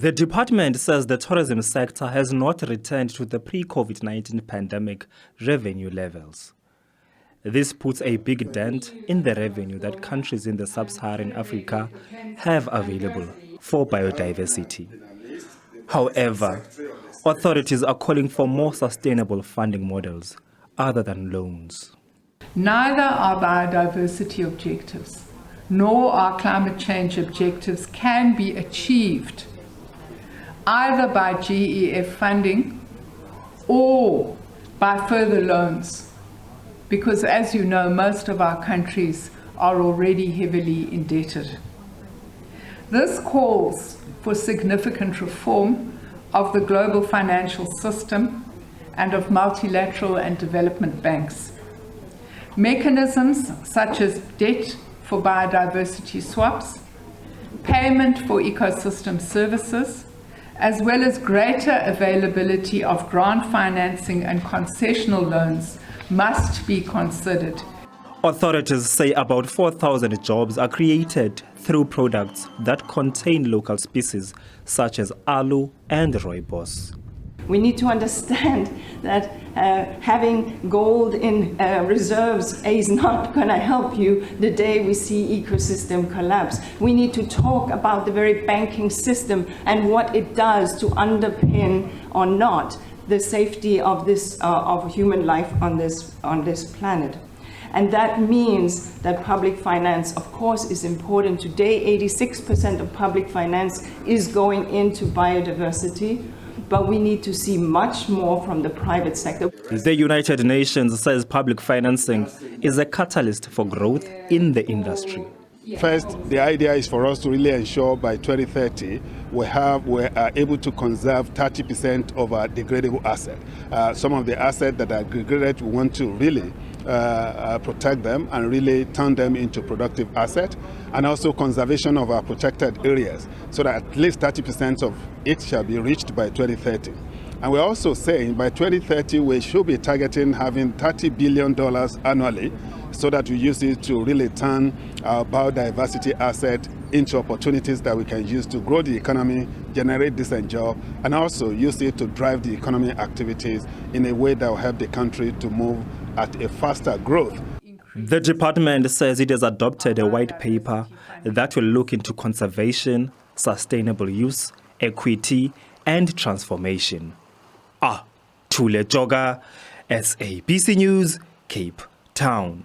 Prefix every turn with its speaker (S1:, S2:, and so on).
S1: The department says the tourism sector has not returned to the pre-COVID-19 pandemic revenue levels. This puts a big dent in the revenue that countries in the sub-Saharan Africa have available for biodiversity. However, authorities are calling for more sustainable funding models other than loans.
S2: Neither our biodiversity objectives nor our climate change objectives can be achieved either by GEF funding or by further loans, because as you know, most of our countries are already heavily indebted. This calls for significant reform of the global financial system and of multilateral and development banks. Mechanisms such as debt for biodiversity swaps, payment for ecosystem services, as well as greater availability of grant financing and concessional loans must be considered.
S1: Authorities say about 4,000 jobs are created through products that contain local species such as aloe and rooibos.
S3: We need to understand that having gold in reserves is not going to help you the day we see ecosystem collapse. We need to talk about the very banking system and what it does to underpin or not the safety of this of human life on this planet. And that means that public finance, of course, is important. Today, 86% of public finance is going into biodiversity, but we need to see much more from the private sector.
S1: The United Nations says public financing is a catalyst for growth in the industry.
S4: First, the idea is for us to really ensure by 2030 we are able to conserve 30% of our degradable assets. Some of the assets that are degraded, we want to really protect them and really turn them into productive assets, and also conservation of our protected areas so that at least 30% of it shall be reached by 2030. And we're also saying by 2030 we should be targeting having $30 billion annually so that we use it to really turn our biodiversity asset into opportunities that we can use to grow the economy, generate decent jobs, and also use it to drive the economic activities in a way that will help the country to move at a faster growth.
S1: The department says it has adopted a white paper that will look into conservation, sustainable use, equity, and transformation. Thule Joga, SABC News, Cape Town.